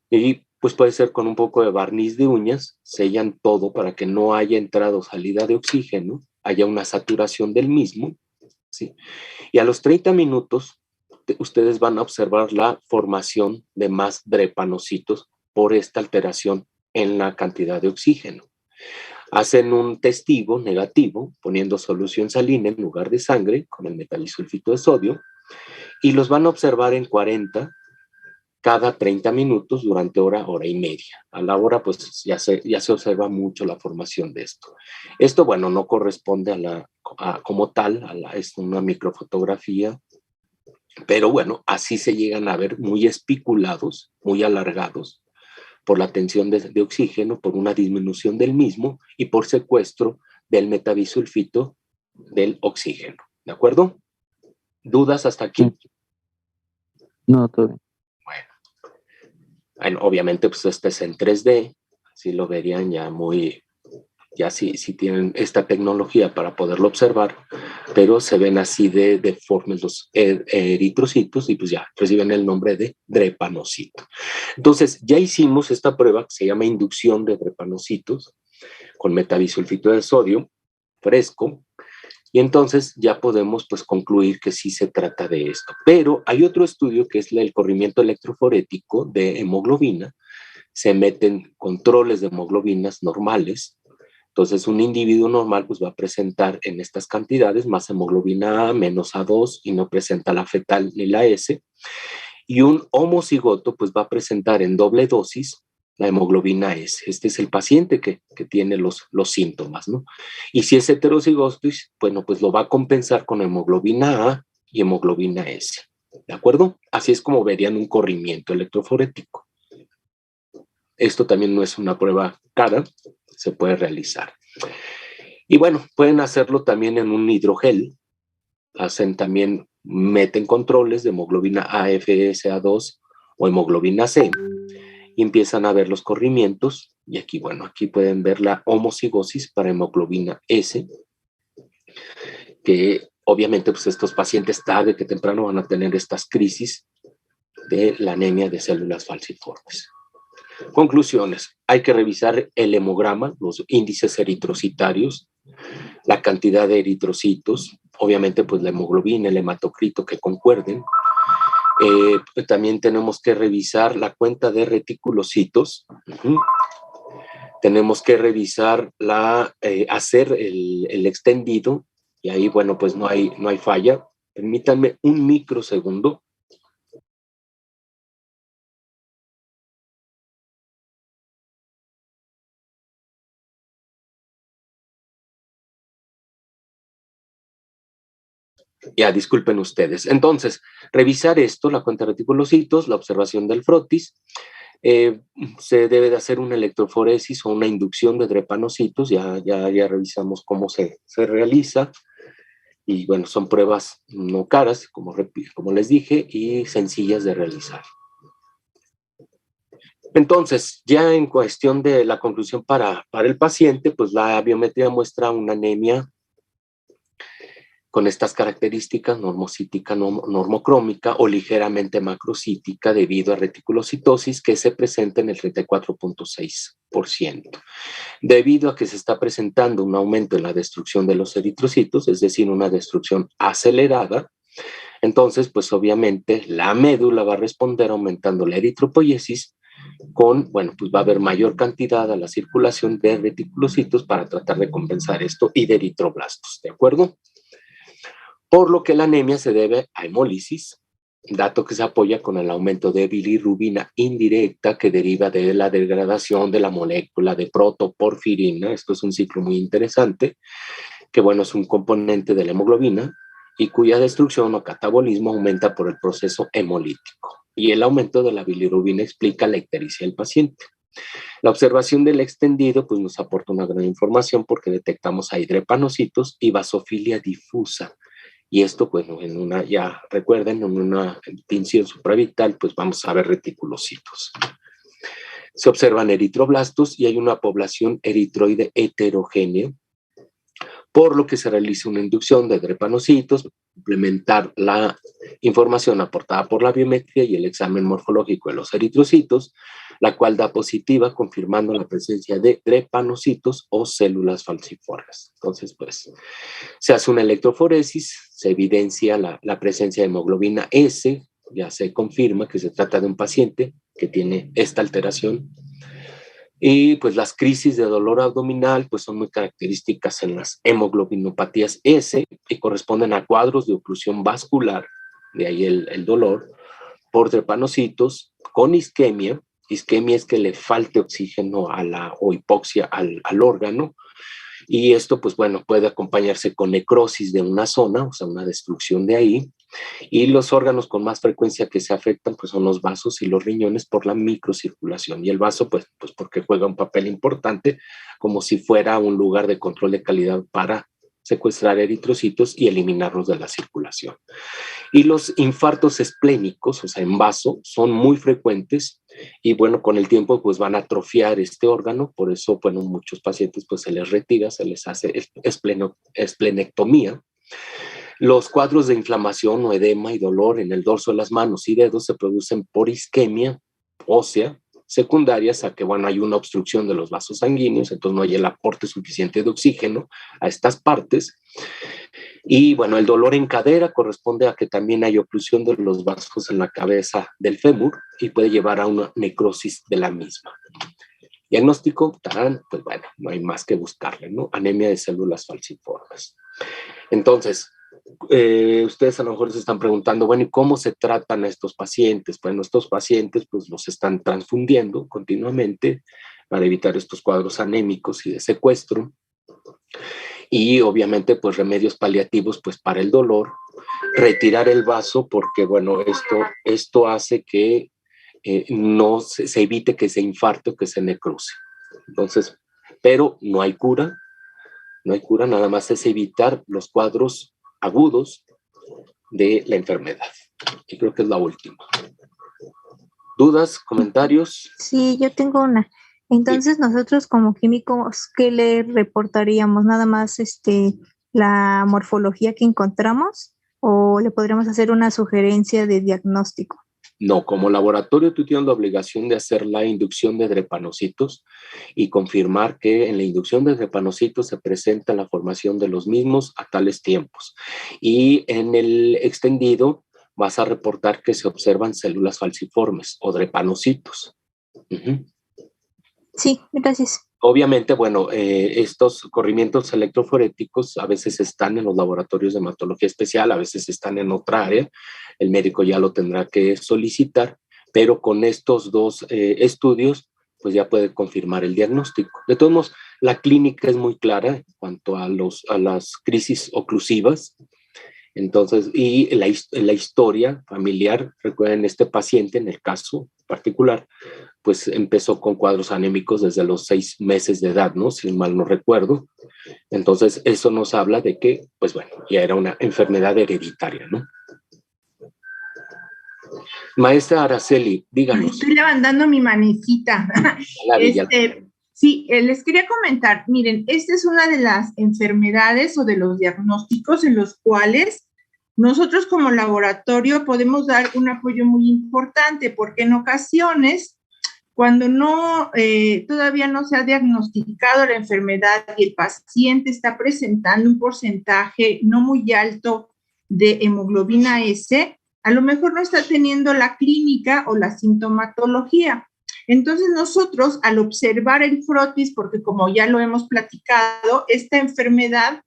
Y pues puede ser con un poco de barniz de uñas, sellan todo para que no haya entrada o salida de oxígeno, haya una saturación del mismo, ¿sí? Y a los 30 minutos ustedes van a observar la formación de más drepanocitos por esta alteración en la cantidad de oxígeno. Hacen un testigo negativo poniendo solución salina en lugar de sangre con el metabisulfito de sodio y los van a observar en 40 cada 30 minutos durante hora y media. A la hora pues ya se observa mucho la formación de esto. Esto, bueno, no corresponde como tal, es una microfotografía, pero bueno, así se llegan a ver muy espiculados, muy alargados, por la tensión de oxígeno, por una disminución del mismo y por secuestro del metabisulfito del oxígeno. ¿De acuerdo? ¿Dudas hasta aquí? No, todo bien. Bueno, obviamente pues este es en 3D, así lo verían ya si tienen esta tecnología para poderlo observar, pero se ven así de deformes los eritrocitos y pues ya reciben el nombre de drepanocito. Entonces ya hicimos esta prueba que se llama inducción de drepanocitos con metabisulfito de sodio fresco y entonces ya podemos pues concluir que sí se trata de esto. Pero hay otro estudio que es el corrimiento electroforético de hemoglobina. Se meten controles de hemoglobinas normales. Entonces, un individuo normal pues va a presentar en estas cantidades más hemoglobina A menos A2 y no presenta la fetal ni la S. Y un homocigoto pues va a presentar en doble dosis la hemoglobina S. Este es el paciente que tiene los síntomas, ¿no? Y si es heterocigoto, bueno, pues lo va a compensar con hemoglobina A y hemoglobina S. ¿De acuerdo? Así es como verían un corrimiento electroforético. Esto también no es una prueba cara, se puede realizar. Y bueno, pueden hacerlo también en un hidrogel. Meten controles de hemoglobina AFSA2 o hemoglobina C y empiezan a ver los corrimientos. Y aquí, bueno, aquí pueden ver la homocigosis para hemoglobina S, que obviamente pues estos pacientes tarde que temprano van a tener estas crisis de la anemia de células falciformes. Conclusiones. Hay que revisar el hemograma, los índices eritrocitarios, la cantidad de eritrocitos, obviamente pues la hemoglobina, el hematocrito que concuerden. También tenemos que revisar la cuenta de reticulocitos. Tenemos que revisar hacer el extendido y ahí, bueno, pues no hay falla. Permítanme un microsegundo. Ya, disculpen ustedes. Entonces, revisar esto, la cuenta de reticulocitos, la observación del frotis. Se debe de hacer una electroforesis o una inducción de drepanocitos. Ya revisamos cómo se realiza. Y bueno, son pruebas no caras, como les dije, y sencillas de realizar. Entonces, ya en cuestión de la conclusión para el paciente, pues la biometría muestra una anemia con estas características, normocítica, normocrómica o ligeramente macrocítica debido a reticulocitosis que se presenta en el 34.6%. Debido a que se está presentando un aumento en la destrucción de los eritrocitos, es decir, una destrucción acelerada, entonces, pues obviamente la médula va a responder aumentando la eritropoiesis pues va a haber mayor cantidad a la circulación de reticulocitos para tratar de compensar esto y de eritroblastos, ¿de acuerdo? Por lo que la anemia se debe a hemólisis, dato que se apoya con el aumento de bilirrubina indirecta que deriva de la degradación de la molécula de protoporfirina. Esto es un ciclo muy interesante, que bueno, es un componente de la hemoglobina y cuya destrucción o catabolismo aumenta por el proceso hemolítico. Y el aumento de la bilirrubina explica la ictericia del paciente. La observación del extendido pues nos aporta una gran información porque detectamos ahí drepanocitos y basofilia difusa. Y esto, bueno, ya recuerden, en una tinción supravital, pues vamos a ver reticulocitos. Se observan eritroblastos y hay una población eritroide heterogénea, por lo que se realiza una inducción de drepanocitos, complementar la información aportada por la biometría y el examen morfológico de los eritrocitos, la cual da positiva, confirmando la presencia de drepanocitos o células falciformes. Entonces, pues, se hace una electroforesis, se evidencia la presencia de hemoglobina S, ya se confirma que se trata de un paciente que tiene esta alteración. Y pues las crisis de dolor abdominal pues son muy características en las hemoglobinopatías S y corresponden a cuadros de oclusión vascular, de ahí el dolor, por drepanocitos con isquemia. Isquemia es que le falte oxígeno o hipoxia al órgano. Y esto, pues bueno, puede acompañarse con necrosis de una zona, o sea, una destrucción de ahí. Y los órganos con más frecuencia que se afectan, pues son los vasos y los riñones por la microcirculación. Y el vaso, pues porque juega un papel importante, como si fuera un lugar de control de calidad para secuestrar eritrocitos y eliminarlos de la circulación. Y los infartos esplénicos, o sea, en vaso, son muy frecuentes y bueno, con el tiempo pues van a atrofiar este órgano, por eso, bueno, muchos pacientes pues se les retira, se les hace esplenectomía. Los cuadros de inflamación o edema y dolor en el dorso de las manos y dedos se producen por isquemia ósea, secundarias a que, bueno, hay una obstrucción de los vasos sanguíneos, entonces no hay el aporte suficiente de oxígeno a estas partes. Y, bueno, el dolor en cadera corresponde a que también hay oclusión de los vasos en la cabeza del fémur y puede llevar a una necrosis de la misma. Diagnóstico, pues bueno, no hay más que buscarle, ¿no? Anemia de células falciformes. Entonces, ustedes a lo mejor se están preguntando, bueno, ¿y cómo se tratan a estos pacientes? Bueno, estos pacientes pues los están transfundiendo continuamente para evitar estos cuadros anémicos y de secuestro. Y obviamente pues remedios paliativos pues para el dolor, retirar el vaso porque bueno, esto hace que no se evite que se infarte o que se necrose. Entonces, pero no hay cura, nada más es evitar los cuadros agudos de la enfermedad. Y creo que es la última. ¿Dudas, comentarios? Sí, yo tengo una. Entonces, nosotros como químicos, ¿qué le reportaríamos? ¿Nada más la morfología que encontramos? ¿O le podríamos hacer una sugerencia de diagnóstico? No, como laboratorio tú tienes la obligación de hacer la inducción de drepanocitos y confirmar que en la inducción de drepanocitos se presenta la formación de los mismos a tales tiempos. Y en el extendido vas a reportar que se observan células falciformes o drepanocitos. Sí, gracias. Obviamente, bueno, estos corrimientos electroforéticos a veces están en los laboratorios de hematología especial, a veces están en otra área, el médico ya lo tendrá que solicitar, pero con estos dos estudios, pues ya puede confirmar el diagnóstico. De todos modos, la clínica es muy clara en cuanto a las crisis oclusivas. Entonces, y la historia familiar, recuerden, este paciente en el caso particular, pues empezó con cuadros anémicos desde los 6 meses de edad, ¿no? Si mal no recuerdo. Entonces, eso nos habla de que, pues bueno, ya era una enfermedad hereditaria, ¿no? Maestra Araceli, díganos. Estoy levantando mi manecita. Sí, les quería comentar, miren, esta es una de las enfermedades o de los diagnósticos en los cuales nosotros como laboratorio podemos dar un apoyo muy importante, porque en ocasiones, cuando todavía no se ha diagnosticado la enfermedad y el paciente está presentando un porcentaje no muy alto de hemoglobina S, a lo mejor no está teniendo la clínica o la sintomatología. Entonces nosotros, al observar el frotis, porque como ya lo hemos platicado, esta enfermedad,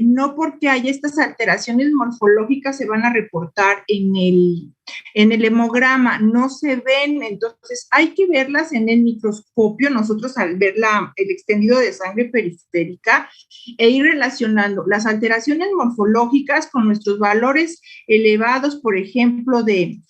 no porque haya estas alteraciones morfológicas se van a reportar en el hemograma, no se ven, entonces hay que verlas en el microscopio, nosotros al ver el extendido de sangre periférica e ir relacionando las alteraciones morfológicas con nuestros valores elevados, por ejemplo, de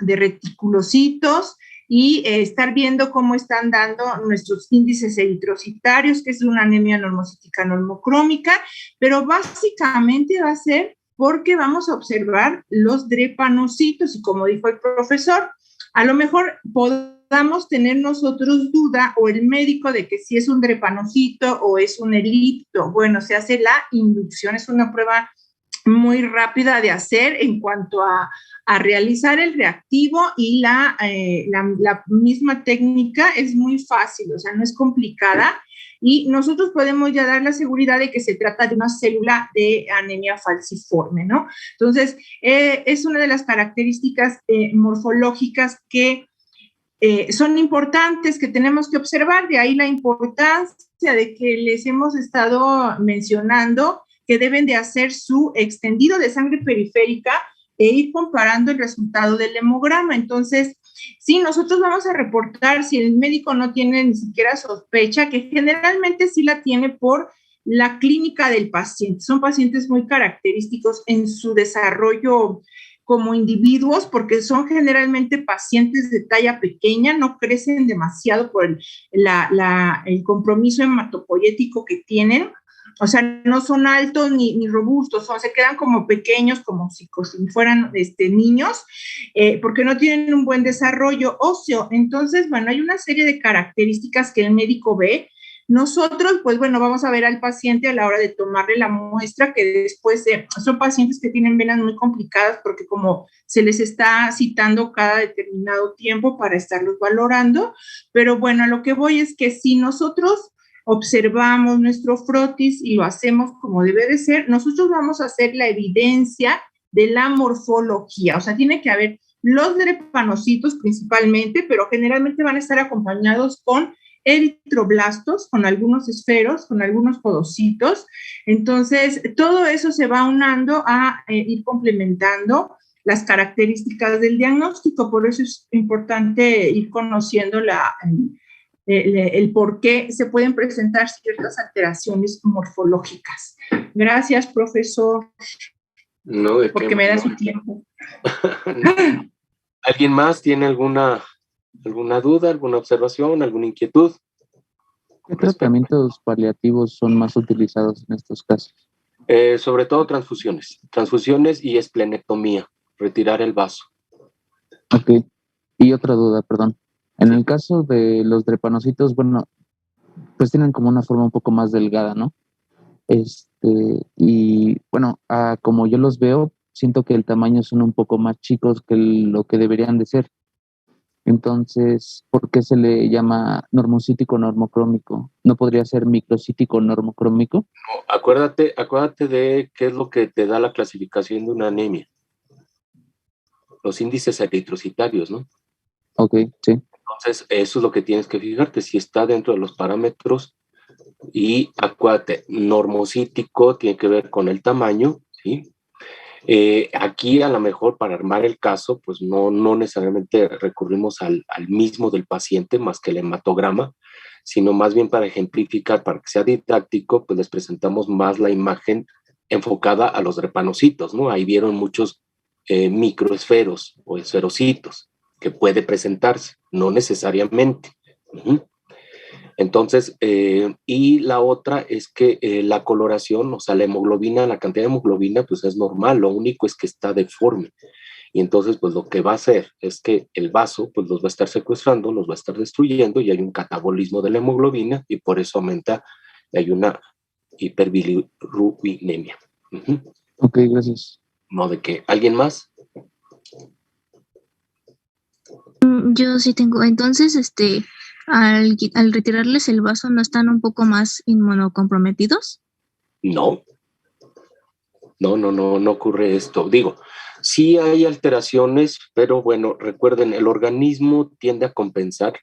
reticulocitos, y estar viendo cómo están dando nuestros índices eritrocitarios, que es una anemia normocítica normocrómica, pero básicamente va a ser porque vamos a observar los drepanocitos y como dijo el profesor, a lo mejor podamos tener nosotros duda o el médico de que si es un drepanocito o es un elipto. Bueno, se hace la inducción, es una prueba muy rápida de hacer en cuanto a realizar el reactivo y la misma técnica es muy fácil, o sea, no es complicada y nosotros podemos ya dar la seguridad de que se trata de una célula de anemia falciforme, ¿no? Entonces, es una de las características morfológicas que son importantes, que tenemos que observar, de ahí la importancia de que les hemos estado mencionando que deben de hacer su extendido de sangre periférica e ir comparando el resultado del hemograma. Entonces, sí, nosotros vamos a reportar si el médico no tiene ni siquiera sospecha, que generalmente sí la tiene por la clínica del paciente. Son pacientes muy característicos en su desarrollo como individuos, porque son generalmente pacientes de talla pequeña, no crecen demasiado por el compromiso hematopoyético que tienen. O sea, no son altos ni robustos, se quedan como pequeños, como si fueran niños, porque no tienen un buen desarrollo óseo. Entonces, bueno, hay una serie de características que el médico ve. Nosotros, pues bueno, vamos a ver al paciente a la hora de tomarle la muestra, que después son pacientes que tienen venas muy complicadas porque como se les está citando cada determinado tiempo para estarlos valorando, pero bueno, a lo que voy es que si nosotros observamos nuestro frotis y lo hacemos como debe de ser, nosotros vamos a hacer la evidencia de la morfología, o sea, tiene que haber los drepanocitos principalmente, pero generalmente van a estar acompañados con eritroblastos, con algunos esferos, con algunos podocitos. Entonces, todo eso se va unando a ir complementando las características del diagnóstico. Por eso es importante ir conociendo el por qué se pueden presentar ciertas alteraciones morfológicas. Gracias, profesor, no, porque me da su tiempo. ¿Alguien más tiene alguna duda, alguna observación, alguna inquietud? ¿Qué tratamientos paliativos son más utilizados en estos casos? Sobre todo transfusiones y esplenectomía, retirar el vaso. Ok, y otra duda, perdón. En el caso de los drepanocitos, bueno, pues tienen como una forma un poco más delgada, ¿no? Y bueno, como yo los veo, siento que el tamaño son un poco más chicos que lo que deberían de ser. Entonces, ¿por qué se le llama normocítico normocrómico? ¿No podría ser microcítico normocrómico? No, acuérdate de qué es lo que te da la clasificación de una anemia. Los índices eritrocitarios, ¿no? Ok, sí. Entonces, eso es lo que tienes que fijarte, si está dentro de los parámetros. Y acuérdate, normocítico tiene que ver con el tamaño, ¿sí? Aquí a lo mejor para armar el caso, pues no necesariamente recurrimos al mismo del paciente más que el hematograma, sino más bien para ejemplificar, para que sea didáctico, pues les presentamos más la imagen enfocada a los drepanocitos, ¿no? Ahí vieron muchos microesferos o esferocitos que puede presentarse, no necesariamente. Entonces, y la otra es que la coloración, o sea, la hemoglobina, la cantidad de hemoglobina, pues es normal, lo único es que está deforme. Y entonces, pues lo que va a hacer es que el vaso, pues los va a estar secuestrando, los va a estar destruyendo y hay un catabolismo de la hemoglobina y por eso aumenta, hay una hiperbilirubinemia. Ok, gracias. No, ¿de qué? ¿Alguien más? Yo sí tengo. Entonces, al retirarles el vaso, ¿no están un poco más inmunocomprometidos? No ocurre esto. Digo, sí hay alteraciones, pero bueno, recuerden, el organismo tiende a compensar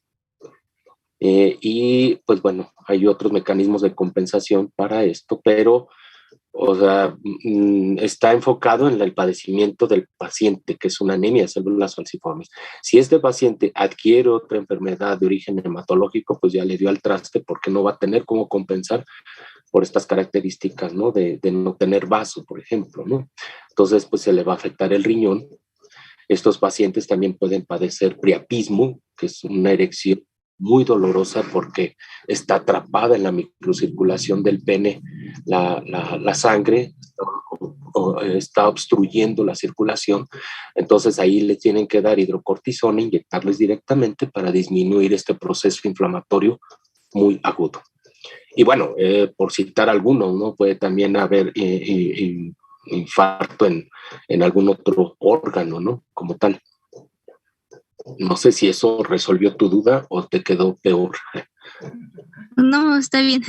y pues bueno, hay otros mecanismos de compensación para esto, pero o sea, está enfocado en el padecimiento del paciente, que es una anemia de células falciformes. Si este paciente adquiere otra enfermedad de origen hematológico, pues ya le dio al traste porque no va a tener cómo compensar por estas características, ¿no? De no tener vaso, por ejemplo, ¿no? Entonces, pues se le va a afectar el riñón. Estos pacientes también pueden padecer priapismo, que es una erección muy dolorosa porque está atrapada en la microcirculación del pene, la sangre está obstruyendo la circulación, entonces ahí le tienen que dar hidrocortisona, inyectarles directamente para disminuir este proceso inflamatorio muy agudo. Y bueno, por citar algunos, ¿no? Puede también haber infarto en algún otro órgano, ¿no? Como tal. No sé si eso resolvió tu duda o te quedó peor. No, está bien.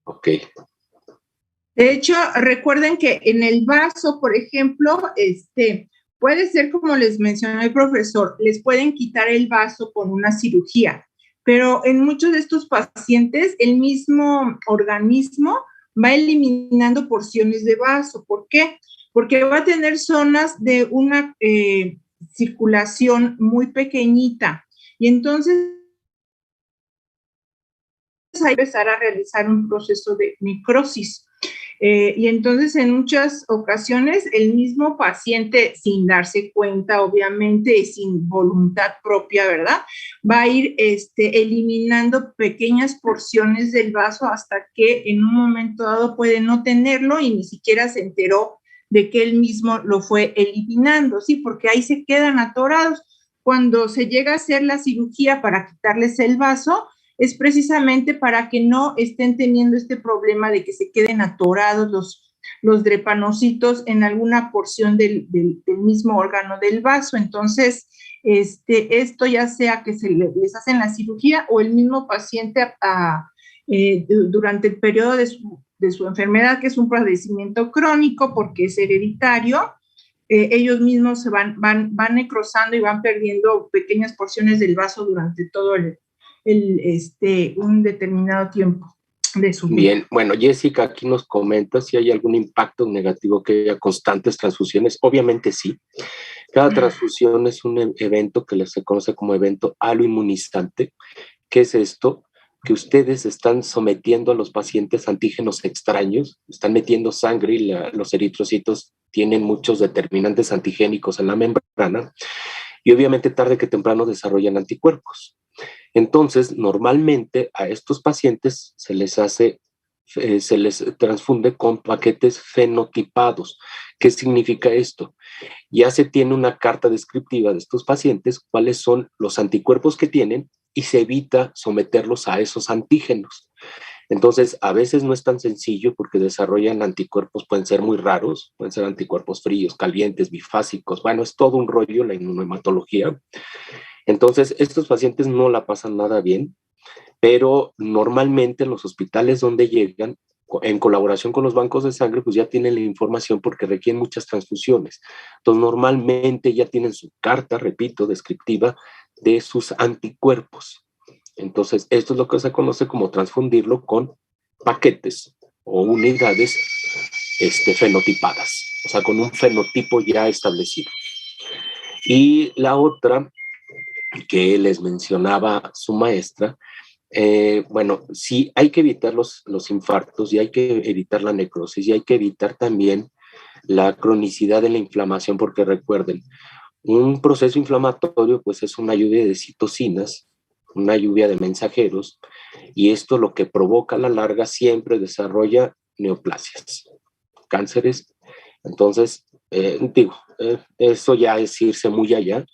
Ok. De hecho, recuerden que en el vaso, por ejemplo, puede ser como les mencionó el profesor, les pueden quitar el vaso con una cirugía, pero en muchos de estos pacientes el mismo organismo va eliminando porciones de vaso. ¿Por qué? Porque va a tener zonas de una circulación muy pequeñita y entonces hay que empezar a realizar un proceso de necrosis. Y entonces en muchas ocasiones el mismo paciente, sin darse cuenta, obviamente, sin voluntad propia, ¿verdad? Va a ir eliminando pequeñas porciones del vaso hasta que en un momento dado puede no tenerlo y ni siquiera se enteró de que él mismo lo fue eliminando, ¿sí? Porque ahí se quedan atorados. Cuando se llega a hacer la cirugía para quitarles el vaso, es precisamente para que no estén teniendo este problema de que se queden atorados los drepanocitos en alguna porción del mismo órgano del vaso. Entonces, esto ya sea que les hacen la cirugía o el mismo paciente durante el periodo de su enfermedad, que es un padecimiento crónico porque es hereditario, ellos mismos se van necrosando y van perdiendo pequeñas porciones del vaso durante todo un determinado tiempo de su vida. Bien, bueno, Jessica aquí nos comenta si hay algún impacto negativo que haya constantes transfusiones. Obviamente sí. Cada transfusión es un evento que se conoce como evento aloinmunizante. ¿Qué es esto? Que ustedes están sometiendo a los pacientes antígenos extraños, están metiendo sangre y los eritrocitos tienen muchos determinantes antigénicos en la membrana y obviamente tarde que temprano desarrollan anticuerpos. Entonces, normalmente a estos pacientes se les transfunde con paquetes fenotipados. ¿Qué significa esto? Ya se tiene una carta descriptiva de estos pacientes, cuáles son los anticuerpos que tienen y se evita someterlos a esos antígenos. Entonces, a veces no es tan sencillo porque desarrollan anticuerpos, pueden ser muy raros, pueden ser anticuerpos fríos, calientes, bifásicos. Bueno, es todo un rollo la inmunohematología. Entonces, estos pacientes no la pasan nada bien, pero normalmente los hospitales donde llegan, en colaboración con los bancos de sangre, pues ya tienen la información porque requieren muchas transfusiones. Entonces, normalmente ya tienen su carta, repito, descriptiva de sus anticuerpos. Entonces, esto es lo que se conoce como transfundirlo con paquetes o unidades fenotipadas, o sea, con un fenotipo ya establecido. Y la otra que les mencionaba su maestra, bueno, sí hay que evitar los infartos y hay que evitar la necrosis y hay que evitar también la cronicidad de la inflamación, porque recuerden, un proceso inflamatorio pues es una lluvia de citocinas, una lluvia de mensajeros, y esto lo que provoca a la larga siempre desarrolla neoplasias, cánceres. Entonces, eso ya es irse muy allá,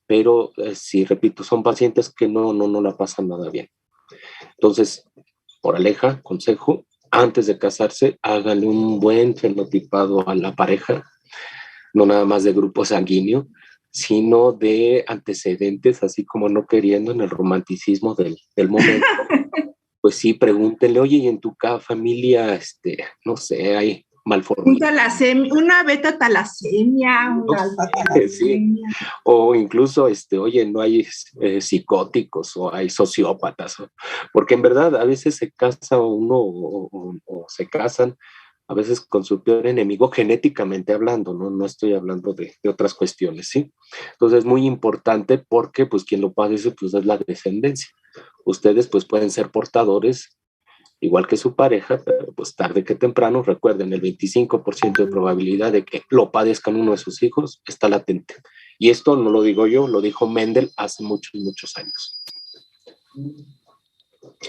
pero sí, repito, son pacientes que no la pasan nada bien. Entonces, moraleja, consejo, antes de casarse, háganle un buen fenotipado a la pareja, no nada más de grupo sanguíneo, sino de antecedentes, así como no queriendo en el romanticismo del momento. Pues sí, pregúntenle, oye, ¿y en tu familia, no sé, hay malformación? Una beta talasemia, una alfa talasemia. Sí. O incluso, oye, no hay psicóticos o hay sociópatas, porque en verdad a veces se casa uno o se casan a veces con su peor enemigo genéticamente hablando, no estoy hablando de otras cuestiones, ¿sí? Entonces es muy importante porque pues quien lo padece pues es la descendencia. Ustedes pues pueden ser portadores igual que su pareja, pero pues tarde que temprano, recuerden, el 25% de probabilidad de que lo padezcan uno de sus hijos está latente. Y esto no lo digo yo, lo dijo Mendel hace muchos, muchos años.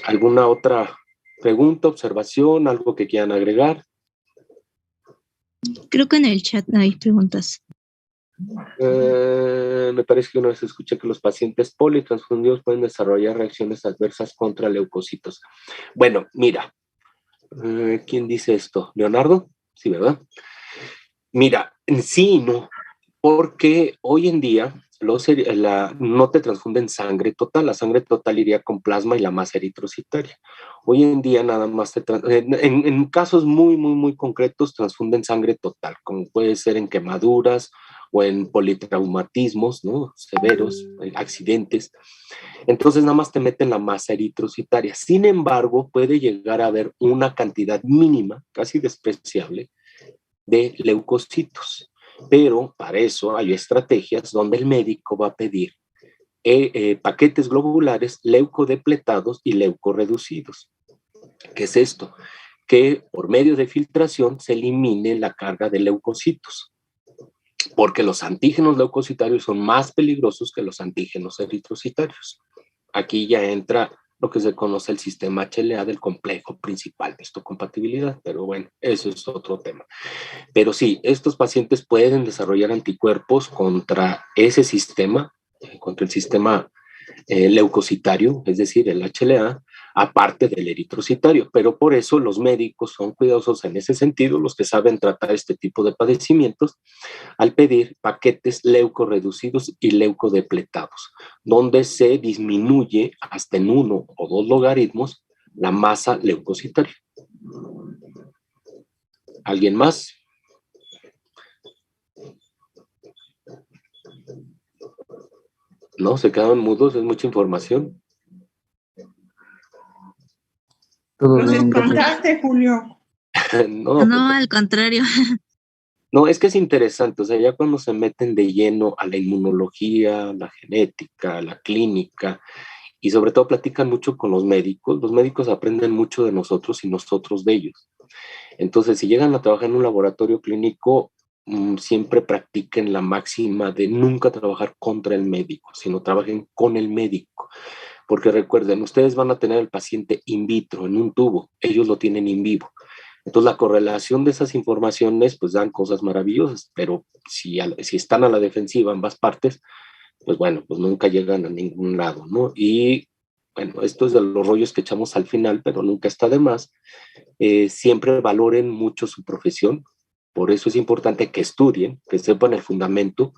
¿Alguna otra pregunta, observación, algo que quieran agregar? Creo que en el chat hay preguntas. Me parece que una vez escuché que los pacientes politransfundidos pueden desarrollar reacciones adversas contra leucocitos. Bueno, mira, ¿quién dice esto? ¿Leonardo? Sí, ¿verdad? Mira, sí y no, porque hoy en día no te transfunden sangre total, la sangre total iría con plasma y la masa eritrocitaria. Hoy en día nada más en casos muy, muy, muy concretos transfunden sangre total, como puede ser en quemaduras o en politraumatismos, ¿no? Severos, accidentes. Entonces nada más te meten la masa eritrocitaria. Sin embargo, puede llegar a haber una cantidad mínima, casi despreciable, de leucocitos. Pero para eso hay estrategias donde el médico va a pedir paquetes globulares leucodepletados y leucoreducidos. ¿Qué es esto? Que por medio de filtración se elimine la carga de leucocitos, porque los antígenos leucocitarios son más peligrosos que los antígenos eritrocitarios. Aquí ya entra lo que se conoce el sistema HLA del complejo principal de histocompatibilidad, pero bueno, eso es otro tema. Pero sí, estos pacientes pueden desarrollar anticuerpos contra ese sistema, contra el sistema leucocitario, es decir, el HLA, aparte del eritrocitario, pero por eso los médicos son cuidadosos en ese sentido, los que saben tratar este tipo de padecimientos, al pedir paquetes leucoreducidos y leucodepletados, donde se disminuye hasta en 1 o 2 logaritmos la masa leucocitaria. ¿Alguien más? No, se quedaron mudos, es mucha información. Nos espantaste, Julio. No, al contrario. No, es que es interesante, o sea, ya cuando se meten de lleno a la inmunología, la genética, la clínica, y sobre todo platican mucho con los médicos aprenden mucho de nosotros y nosotros de ellos. Entonces, si llegan a trabajar en un laboratorio clínico, siempre practiquen la máxima de nunca trabajar contra el médico, sino trabajen con el médico. Porque recuerden, ustedes van a tener al paciente in vitro, en un tubo, ellos lo tienen in vivo. Entonces la correlación de esas informaciones pues dan cosas maravillosas, pero si están a la defensiva ambas partes, pues bueno, pues nunca llegan a ningún lado, ¿no? Y bueno, esto es de los rollos que echamos al final, pero nunca está de más. Siempre valoren mucho su profesión, por eso es importante que estudien, que sepan el fundamento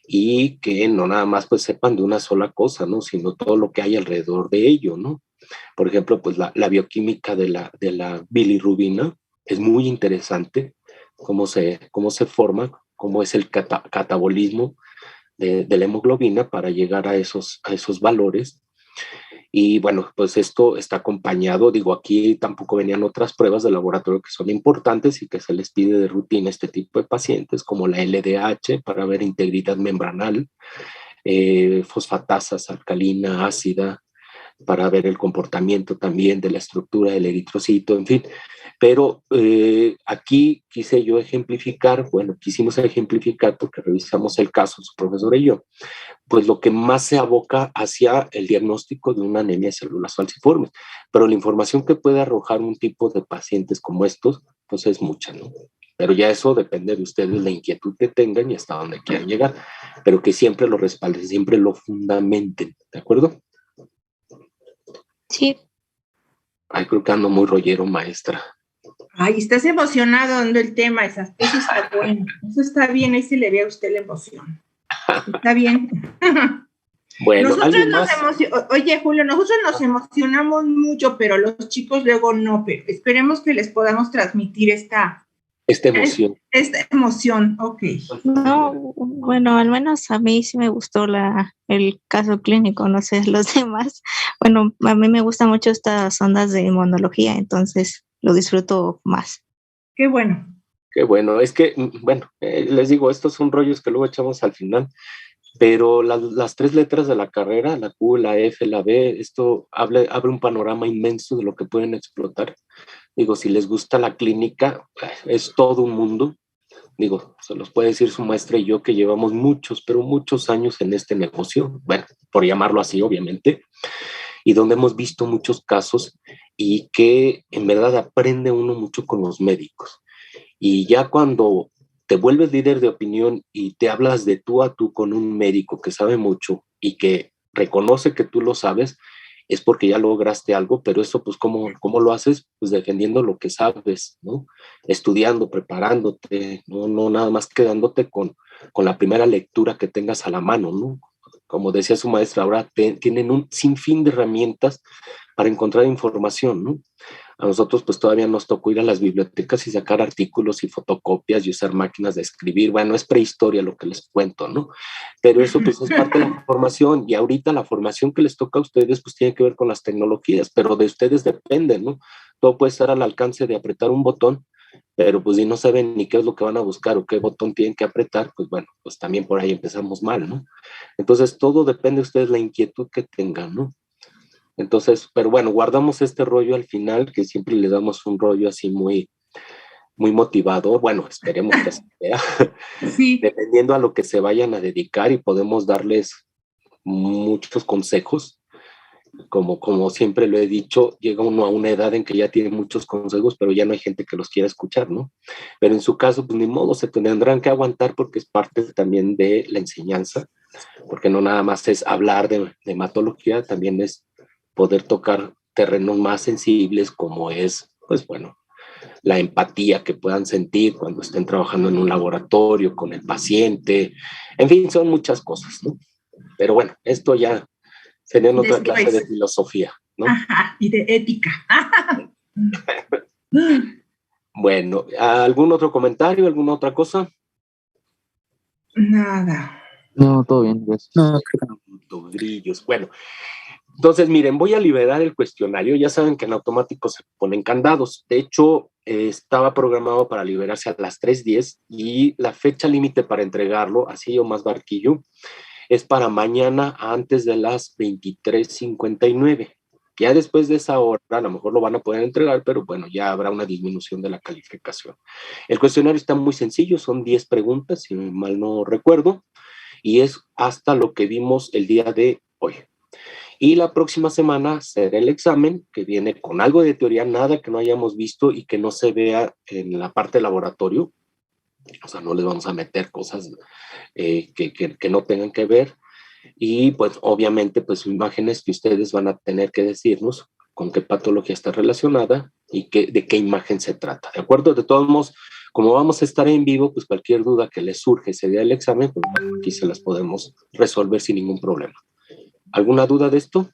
y que no nada más pues sepan de una sola cosa, ¿no? Sino todo lo que hay alrededor de ello, ¿no? Por ejemplo, pues la bioquímica de la bilirrubina es muy interesante, cómo se forma, cómo es el catabolismo de la hemoglobina para llegar a esos valores. Y bueno, pues esto está acompañado, digo, aquí tampoco venían otras pruebas de laboratorio que son importantes y que se les pide de rutina a este tipo de pacientes, como la LDH para ver integridad membranal, fosfatasas alcalina, ácida, para ver el comportamiento también de la estructura del eritrocito, en fin. Pero aquí quisimos ejemplificar porque revisamos el caso, su profesor y yo, pues lo que más se aboca hacia el diagnóstico de una anemia de células falciformes. Pero la información que puede arrojar un tipo de pacientes como estos, pues es mucha, ¿no? Pero ya eso depende de ustedes, la inquietud que tengan y hasta dónde quieran llegar, pero que siempre lo respalden, siempre lo fundamenten, ¿de acuerdo? Sí. Ay, creo que ando muy rollero, maestra. Ay, estás emocionado dando el tema, eso está bueno, eso está bien, ahí se le ve a usted la emoción. Está bien. Bueno, ¿alguien más? Oye, Julio, nosotros nos emocionamos mucho, pero los chicos luego no, pero esperemos que les podamos transmitir esta emoción. Esta emoción, ok. No, bueno, al menos a mí sí me gustó el caso clínico, no sé, los demás. Bueno, a mí me gustan mucho estas ondas de inmunología, entonces lo disfruto más. Qué bueno. Qué bueno, es que, bueno, les digo, estos son rollos que luego echamos al final, pero las 3 letras de la carrera, la Q, la F, la B, esto abre un panorama inmenso de lo que pueden explotar. Digo, si les gusta la clínica, es todo un mundo, Digo, se los puede decir su maestra y yo que llevamos muchos, pero muchos años en este negocio, bueno, por llamarlo así, obviamente, y donde hemos visto muchos casos y que en verdad aprende uno mucho con los médicos. Y ya cuando te vuelves líder de opinión y te hablas de tú a tú con un médico que sabe mucho y que reconoce que tú lo sabes, es porque ya lograste algo, pero eso pues ¿cómo lo haces? Pues defendiendo lo que sabes, ¿no? Estudiando, preparándote, no nada más quedándote con la primera lectura que tengas a la mano, ¿no? Como decía su maestra, ahora tienen un sinfín de herramientas para encontrar información, ¿no? A nosotros pues todavía nos tocó ir a las bibliotecas y sacar artículos y fotocopias y usar máquinas de escribir. Bueno, es prehistoria lo que les cuento, ¿no? Pero eso pues es parte de la formación y ahorita la formación que les toca a ustedes pues tiene que ver con las tecnologías, pero de ustedes depende, ¿no? Todo puede estar al alcance de apretar un botón, pero pues si no saben ni qué es lo que van a buscar o qué botón tienen que apretar, pues bueno, pues también por ahí empezamos mal, ¿no? Entonces todo depende de ustedes, la inquietud que tengan, ¿no? Entonces, pero bueno, guardamos este rollo al final, que siempre le damos un rollo así muy, muy motivador. Bueno, esperemos que así sea, Sí. dependiendo a lo que se vayan a dedicar y podemos darles muchos consejos. Como siempre lo he dicho, llega uno a una edad en que ya tiene muchos consejos, pero ya no hay gente que los quiera escuchar, ¿no? Pero en su caso, pues ni modo, se tendrán que aguantar porque es parte también de la enseñanza, porque no nada más es hablar de hematología, también es poder tocar terrenos más sensibles como es, pues bueno, la empatía que puedan sentir cuando estén trabajando en un laboratorio con el paciente, en fin, son muchas cosas, ¿no? Pero bueno, esto ya sería en otra clase de filosofía, ¿no? Ajá, y de ética. Bueno, ¿algún otro comentario, alguna otra cosa? Nada. No, todo bien, gracias. No, creo que no. Grillos. Bueno, entonces miren, voy a liberar el cuestionario. Ya saben que en automático se ponen candados. De hecho, estaba programado para liberarse a las 3:10 y la fecha límite para entregarlo, así o más barquillo, es para mañana antes de las 23:59. Ya después de esa hora, a lo mejor lo van a poder entregar, pero bueno, ya habrá una disminución de la calificación. El cuestionario está muy sencillo, son 10 preguntas, si mal no recuerdo, y es hasta lo que vimos el día de hoy. Y la próxima semana será el examen, que viene con algo de teoría, nada que no hayamos visto y que no se vea en la parte de laboratorio. O sea, no les vamos a meter cosas que no tengan que ver. Y pues obviamente pues imágenes que ustedes van a tener que decirnos con qué patología está relacionada y de qué imagen se trata, ¿de acuerdo? De todos modos, como vamos a estar en vivo, pues cualquier duda que les surge ese día del examen, pues aquí se las podemos resolver sin ningún problema. ¿Alguna duda de esto?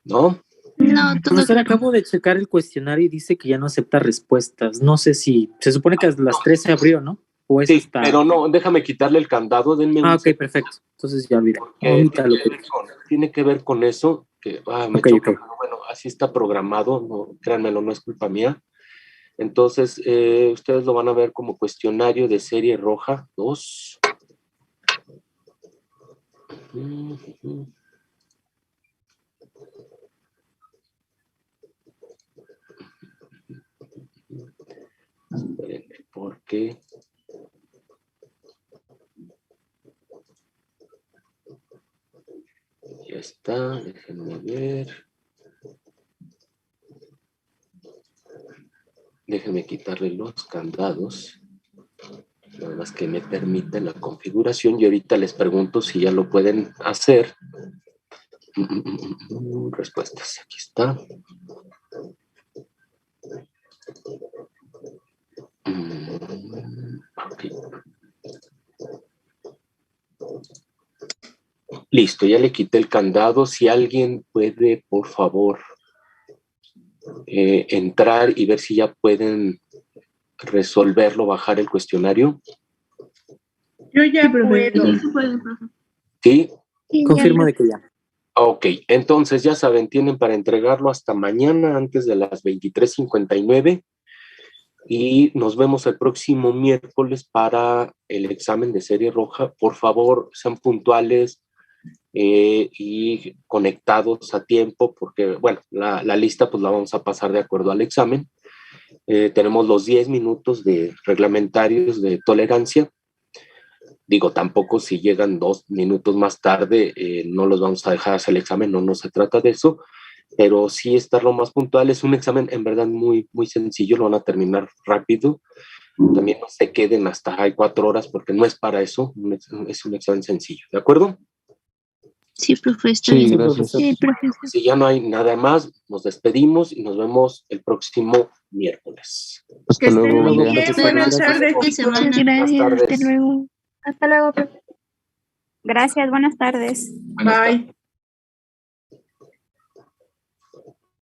¿No? No, todo Profesor, claro. acabo de checar el cuestionario y dice que ya no acepta respuestas. No sé si, se supone que a las 3 se abrió, ¿no? O es Sí, hasta... pero no, déjame quitarle el candado, denme un ok, segundo, perfecto. Entonces ya olvidé. porque tiene que ver con eso, que me Ok, choca, ok. pero bueno, así está programado, no, créanmelo, no es culpa mía. Entonces, ustedes lo van a ver como cuestionario de serie roja 2. Espérenme, porque ya está, déjenme ver. Déjenme quitarle los candados. Nada más que me permite la configuración y ahorita les pregunto si ya lo pueden hacer. Respuestas, aquí está. Okay. Listo, ya le quité el candado. Si alguien puede, por favor, entrar y ver si ya pueden resolverlo, bajar el cuestionario. Yo ya profe. puedo. Sí, se puede, profe. ¿Sí? Sí, Confirmo ya. de que ya. Ok, entonces ya saben, tienen para entregarlo hasta mañana antes de las 23:59 y nos vemos el próximo miércoles para el examen de serie roja. Por favor, sean puntuales y conectados a tiempo porque, bueno, la lista pues la vamos a pasar de acuerdo al examen Tenemos los 10 minutos reglamentarios de tolerancia. Digo, tampoco si llegan 2 minutos más tarde, no los vamos a dejar hacer el examen, no se trata de eso, pero sí estar lo más puntual. Es un examen en verdad muy, muy sencillo, lo van a terminar rápido. También no se queden hasta hay 4 horas porque no es para eso, es un examen sencillo, ¿de acuerdo? Sí, profesor. Sí, gracias. Sí, profesor. Si ya no hay nada más, nos despedimos y nos vemos el próximo miércoles. Que Hasta estén luego. muy buen día. bien. Buenas tardes, chicos. Muchas gracias. Buenas tardes. Hasta luego. Hasta luego, profe. Gracias, buenas tardes. Buenas tardes. Bye.